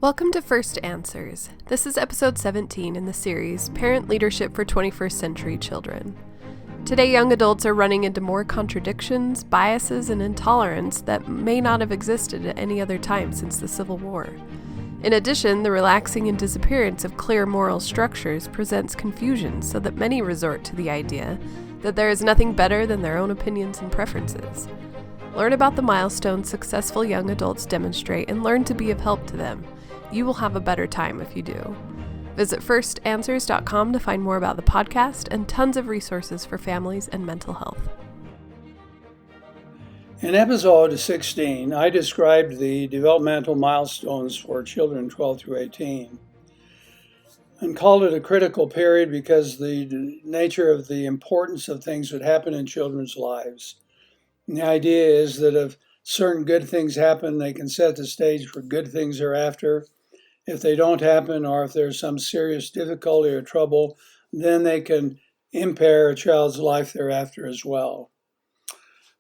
Welcome to First Answers. This is episode 17 in the series, Parent Leadership for 21st Century Children. Today, young adults are running into more contradictions, biases, and intolerance that may not have existed at any other time since the Civil War. In addition, the relaxing and disappearance of clear moral structures presents confusion so that many resort to the idea that there is nothing better than their own opinions and preferences. Learn about the milestones successful young adults demonstrate and learn to be of help to them. You will have a better time if you do. Visit firstanswers.com to find more about the podcast and tons of resources for families and mental health. In episode 16, I described the developmental milestones for children 12 through 18 and called it a critical period because the nature of the importance of things that happen in children's lives. And the idea is that if certain good things happen, they can set the stage for good things thereafter. If they don't happen, or if there's some serious difficulty or trouble, then they can impair a child's life thereafter as well.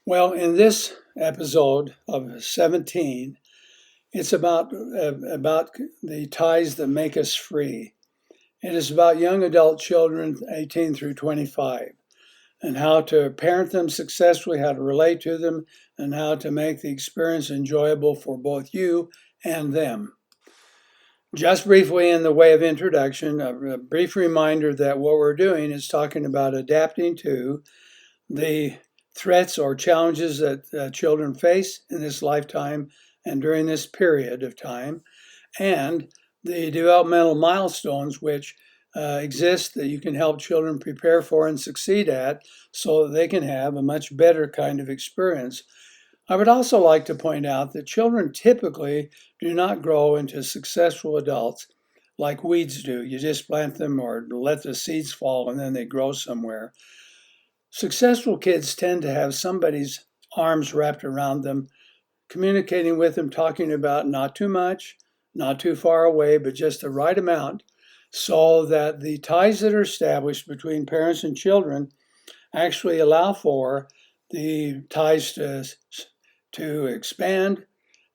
Well, in this episode of 17, it's about the ties that make us free. It is about young adult children 18 through 25 and how to parent them successfully, how to relate to them, and how to make the experience enjoyable for both you and them. Just briefly, in the way of introduction, a brief reminder that what we're doing is talking about adapting to the threats or challenges that children face in this lifetime and during this period of time, and the developmental milestones which exist that you can help children prepare for and succeed at so that they can have a much better kind of experience. I would also like to point out that children typically do not grow into successful adults like weeds do. You just plant them or let the seeds fall and then they grow somewhere. Successful kids tend to have somebody's arms wrapped around them, communicating with them, talking about not too much, not too far away, but just the right amount, so that the ties that are established between parents and children actually allow for the ties to expand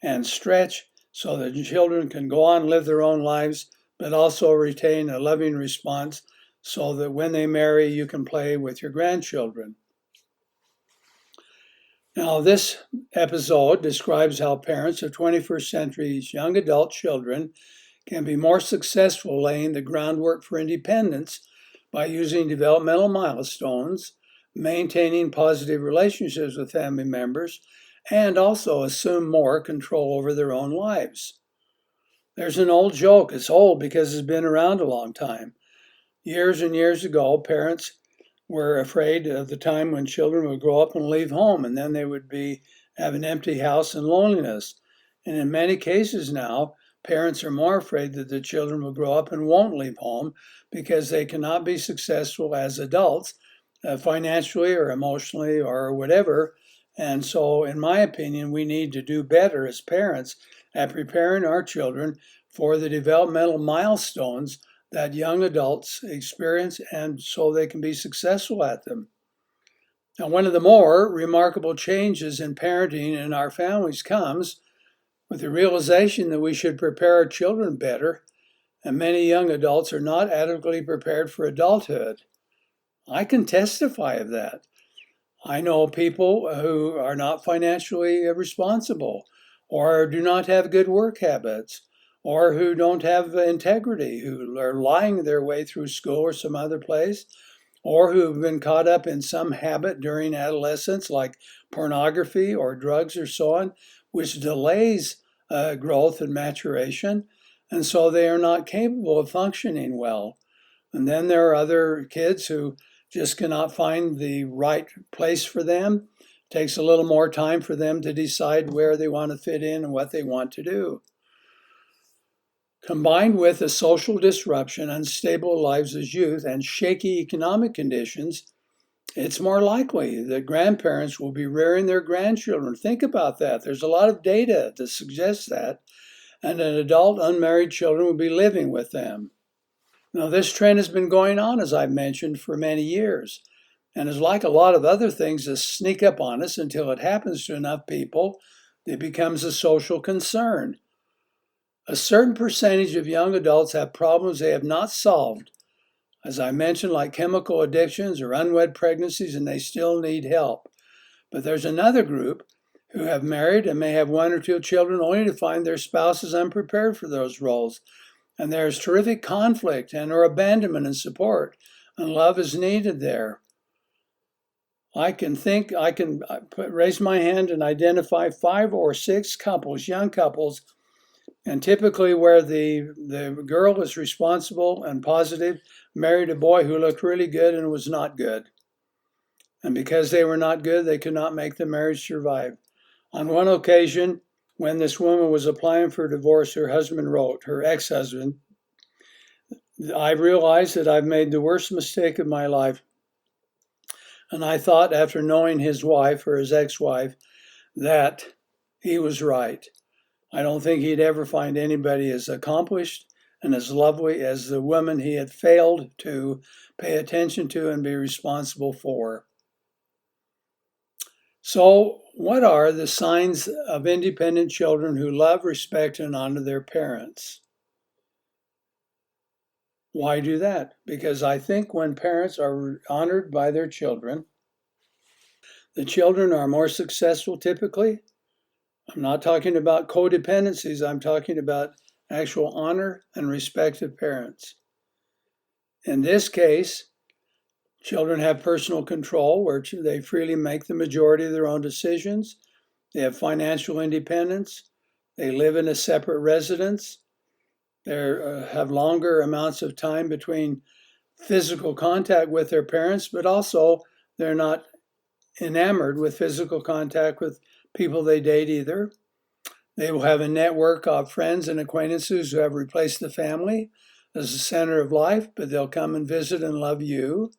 and stretch so that children can go on and live their own lives, but also retain a loving response so that when they marry, you can play with your grandchildren. Now, this episode describes how parents of 21st century's young adult children can be more successful laying the groundwork for independence by using developmental milestones, maintaining positive relationships with family members, and also assume more control over their own lives. There's an old joke. It's old because it's been around a long time. Years and years ago, parents were afraid of the time when children would grow up and leave home, and then they would have an empty house and loneliness. And in many cases now, parents are more afraid that the children will grow up and won't leave home because they cannot be successful as adults, financially or emotionally or whatever. And so, in my opinion, we need to do better as parents at preparing our children for the developmental milestones that young adults experience and so they can be successful at them. Now, one of the more remarkable changes in parenting in our families comes with the realization that we should prepare our children better, and many young adults are not adequately prepared for adulthood. I can testify of that. I know people who are not financially responsible, or do not have good work habits, or who don't have integrity, who are lying their way through school or some other place, or who have been caught up in some habit during adolescence like pornography or drugs or so on, which delays growth and maturation, and so they are not capable of functioning well. And then there are other kids who just cannot find the right place for them. It takes a little more time for them to decide where they want to fit in and what they want to do. Combined with the social disruption, unstable lives as youth, and shaky economic conditions, it's more likely that grandparents will be rearing their grandchildren. Think about that. There's a lot of data that suggests that. And an adult unmarried children will be living with them. Now, this trend has been going on, as I've mentioned, for many years, and is like a lot of other things that sneak up on us until it happens to enough people, it becomes a social concern. A certain percentage of young adults have problems they have not solved, as I mentioned, like chemical addictions or unwed pregnancies, and they still need help. But there's another group who have married and may have one or two children only to find their spouse is unprepared for those roles. And there's terrific conflict and or abandonment and support, and love is needed there. I can raise my hand and identify 5 or 6 couples, young couples, and typically where the girl is responsible and positive, married a boy who looked really good and was not good. And because they were not good, they could not make the marriage survive. On one occasion, when this woman was applying for divorce, her husband wrote, her ex-husband, "I realized that I've made the worst mistake of my life. And I thought, after knowing his wife or his ex-wife, that he was right. I don't think he'd ever find anybody as accomplished and as lovely as the woman he had failed to pay attention to and be responsible for." So, what are the signs of independent children who love, respect, and honor their parents? Why do that? Because I think when parents are honored by their children, the children are more successful typically. I'm not talking about codependencies, I'm talking about actual honor and respect of parents. In this case, children have personal control where they freely make the majority of their own decisions. They have financial independence. They live in a separate residence. They have longer amounts of time between physical contact with their parents, but also they're not enamored with physical contact with people they date either. They will have a network of friends and acquaintances who have replaced the family as the center of life, but they'll come and visit and love you.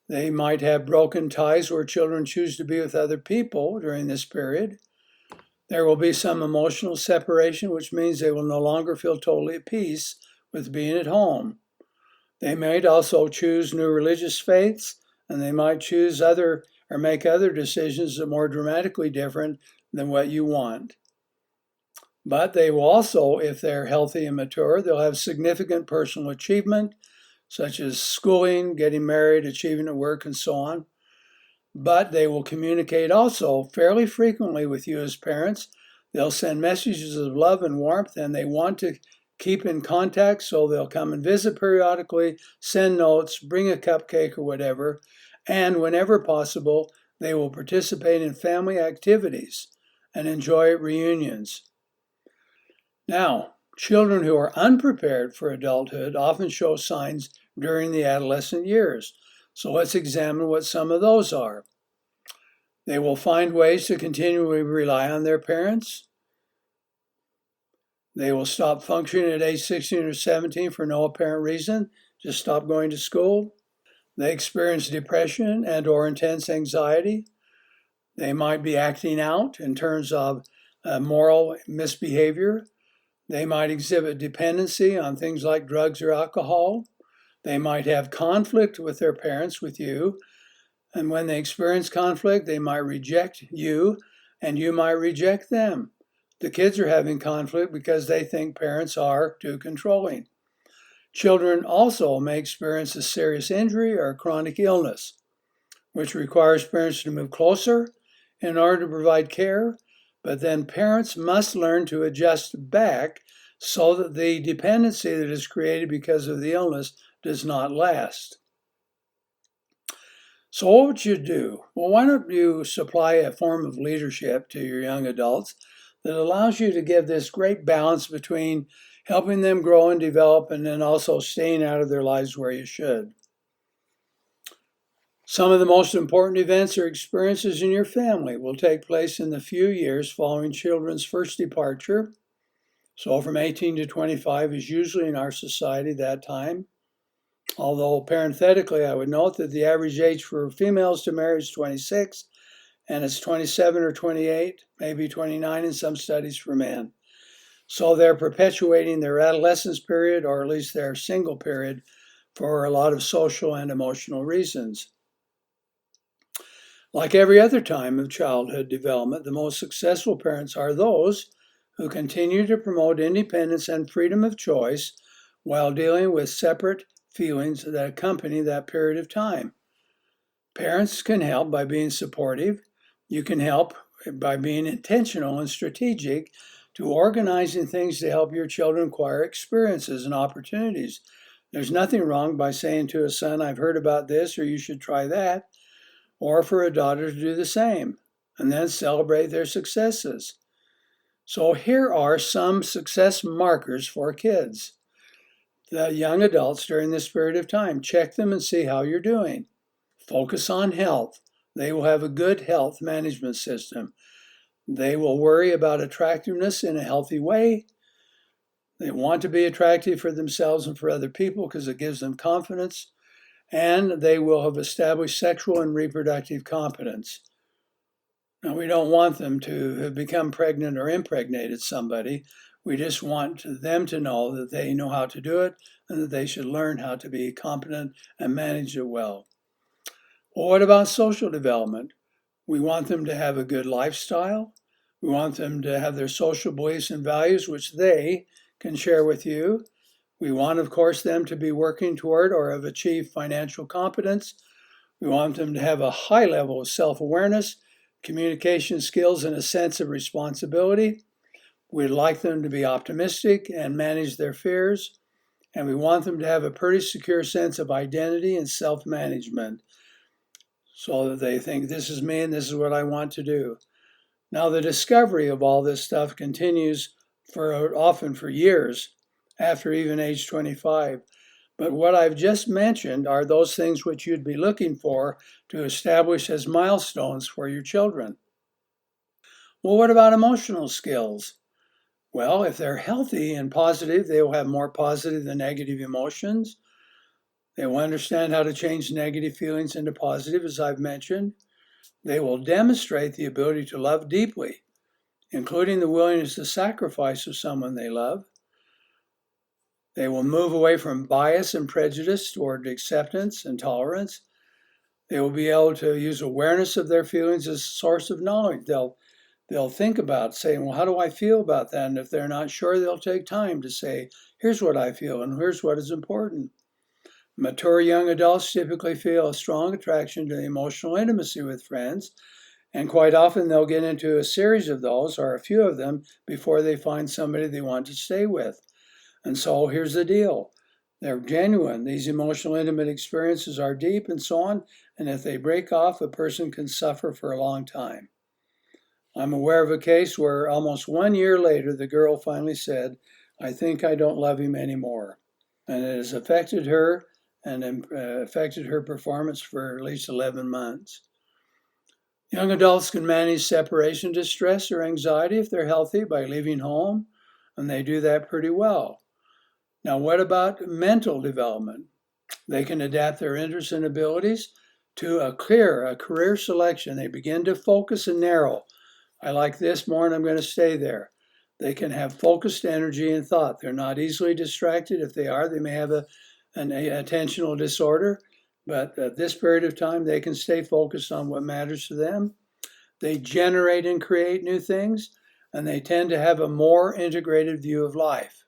They might have broken ties where children choose to be with other people during this period. There will be some emotional separation, which means they will no longer feel totally at peace with being at home. They might also choose new religious faiths, and they might choose other or make other decisions that are more dramatically different than what you want. But they will also, if they're healthy and mature, they'll have significant personal achievement, such as schooling, getting married, achieving at work, and so on. But they will communicate also fairly frequently with you as parents. They'll send messages of love and warmth, and they want to keep in contact, so they'll come and visit periodically, send notes, bring a cupcake or whatever, and whenever possible, they will participate in family activities and enjoy reunions. Now, children who are unprepared for adulthood often show signs during the adolescent years. So let's examine what some of those are. They will find ways to continually rely on their parents. They will stop functioning at age 16 or 17 for no apparent reason, just stop going to school. They experience depression and or intense anxiety. They might be acting out in terms of moral misbehavior. They might exhibit dependency on things like drugs or alcohol. They might have conflict with their parents, with you. And when they experience conflict, they might reject you and you might reject them. The kids are having conflict because they think parents are too controlling. Children also may experience a serious injury or a chronic illness, which requires parents to move closer in order to provide care, but then parents must learn to adjust back so that the dependency that is created because of the illness does not last. So what would you do? Well, why don't you supply a form of leadership to your young adults that allows you to give this great balance between helping them grow and develop and then also staying out of their lives where you should. Some of the most important events or experiences in your family will take place in the few years following children's first departure. So from 18 to 25 is usually in our society that time. Although parenthetically, I would note that the average age for females to marry is 26, and it's 27 or 28, maybe 29 in some studies for men. So they're perpetuating their adolescence period, or at least their single period, for a lot of social and emotional reasons. Like every other time of childhood development, the most successful parents are those who continue to promote independence and freedom of choice while dealing with separate feelings that accompany that period of time. Parents can help by being supportive. You can help by being intentional and strategic to organizing things to help your children acquire experiences and opportunities. There's nothing wrong by saying to a son, I've heard about this, or you should try that, or for a daughter to do the same, and then celebrate their successes. So here are some success markers for kids, the young adults during this period of time. Check them and see how you're doing. Focus on health. They will have a good health management system. They will worry about attractiveness in a healthy way. They want to be attractive for themselves and for other people because it gives them confidence. And they will have established sexual and reproductive competence. Now, we don't want them to have become pregnant or impregnated somebody. We just want them to know that they know how to do it and that they should learn how to be competent and manage it well. Well, what about social development? We want them to have a good lifestyle. We want them to have their social beliefs and values, which they can share with you. We want, of course, them to be working toward or have achieved financial competence. We want them to have a high level of self-awareness, communication skills, and a sense of responsibility. We'd like them to be optimistic and manage their fears. And we want them to have a pretty secure sense of identity and self-management so that they think, this is me and this is what I want to do. Now, the discovery of all this stuff continues often for years after even age 25. But what I've just mentioned are those things which you'd be looking for to establish as milestones for your children. Well, what about emotional skills? Well, if they're healthy and positive, they will have more positive than negative emotions. They will understand how to change negative feelings into positive, as I've mentioned. They will demonstrate the ability to love deeply, including the willingness to sacrifice for someone they love. They will move away from bias and prejudice toward acceptance and tolerance. They will be able to use awareness of their feelings as a source of knowledge. They'll think about saying, well, how do I feel about that? And if they're not sure, they'll take time to say, here's what I feel and here's what is important. Mature young adults typically feel a strong attraction to emotional intimacy with friends, and quite often they'll get into a series of those or a few of them before they find somebody they want to stay with. And so here's the deal. They're genuine. These emotional intimate experiences are deep and so on, and if they break off, a person can suffer for a long time. I'm aware of a case where almost 1 year later, the girl finally said, I think I don't love him anymore. And it has affected her and affected her performance for at least 11 months. Young adults can manage separation distress or anxiety if they're healthy by leaving home, and they do that pretty well. Now, what about mental development? They can adapt their interests and abilities to a career selection. They begin to focus and narrow. I like this more and I'm going to stay there. They can have focused energy and thought. They're not easily distracted. If they are, they may have an attentional disorder, but at this period of time, they can stay focused on what matters to them. They generate and create new things, and they tend to have a more integrated view of life.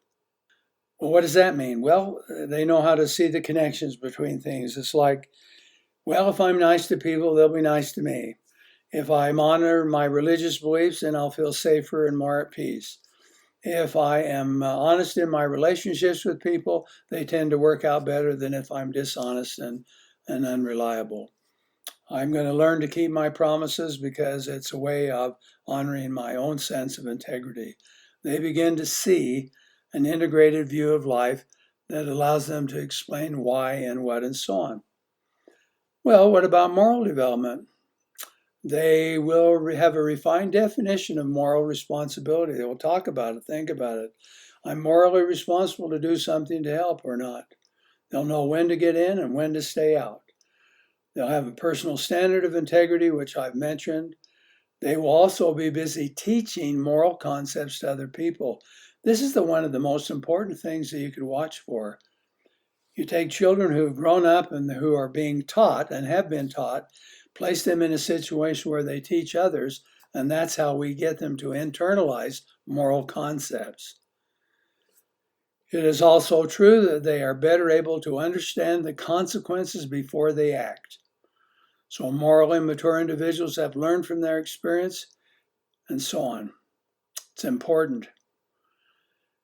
Well, what does that mean? Well, they know how to see the connections between things. It's like, well, if I'm nice to people, they'll be nice to me. If I honor my religious beliefs, then I'll feel safer and more at peace. If I am honest in my relationships with people, they tend to work out better than if I'm dishonest and unreliable. I'm going to learn to keep my promises because it's a way of honoring my own sense of integrity. They begin to see an integrated view of life that allows them to explain why and what and so on. Well, what about moral development? They will have a refined definition of moral responsibility. They will talk about it, think about it. I'm morally responsible to do something to help or not. They'll know when to get in and when to stay out. They'll have a personal standard of integrity, which I've mentioned. They will also be busy teaching moral concepts to other people. This is one of the most important things that you could watch for. You take children who have grown up and who are being taught and have been taught, place them in a situation where they teach others, and that's how we get them to internalize moral concepts. It is also true that they are better able to understand the consequences before they act. So morally mature individuals have learned from their experience, and so on. It's important.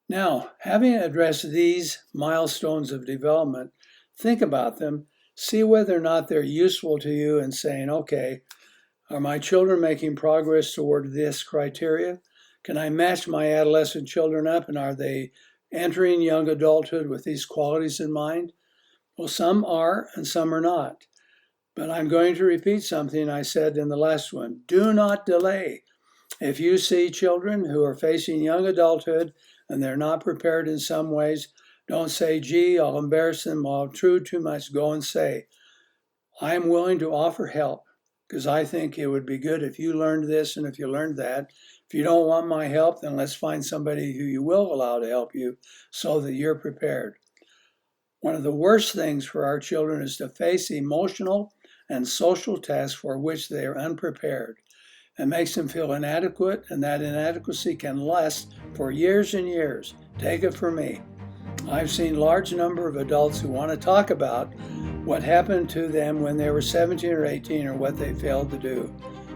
Now, having addressed these milestones of development, think about them, see whether or not they're useful to you in saying, okay, are my children making progress toward this criteria? Can I match my adolescent children up, and are they entering young adulthood with these qualities in mind? Well, some are and some are not. But I'm going to repeat something I said in the last one. Do not delay. If you see children who are facing young adulthood and they're not prepared in some ways, don't say, gee, I'll embarrass them, I'll intrude too much. Go and say, I'm willing to offer help because I think it would be good if you learned this and if you learned that. If you don't want my help, then let's find somebody who you will allow to help you so that you're prepared. One of the worst things for our children is to face emotional and social tasks for which they are unprepared. It makes them feel inadequate, and that inadequacy can last for years and years. Take it from me. I've seen large number of adults who want to talk about what happened to them when they were 17 or 18 or what they failed to do.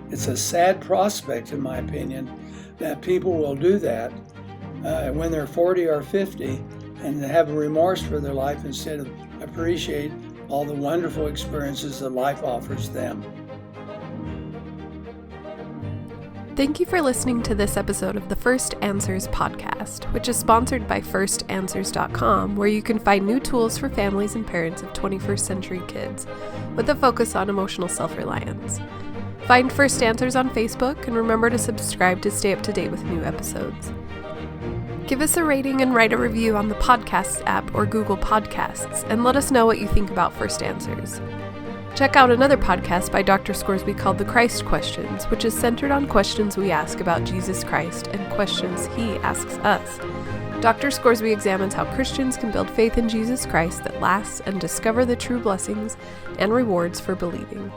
It's a sad prospect, in my opinion, that people will do that when they're 40 or 50 and have a remorse for their life instead of appreciate all the wonderful experiences that life offers them. Thank you for listening to this episode of the First Answers podcast, which is sponsored by firstanswers.com, where you can find new tools for families and parents of 21st century kids, with a focus on emotional self-reliance. Find First Answers on Facebook, and remember to subscribe to stay up to date with new episodes. Give us a rating and write a review on the Podcasts app or Google Podcasts, and let us know what you think about First Answers. Check out another podcast by Dr. Scoresby called The Christ Questions, which is centered on questions we ask about Jesus Christ and questions he asks us. Dr. Scoresby examines how Christians can build faith in Jesus Christ that lasts and discover the true blessings and rewards for believing.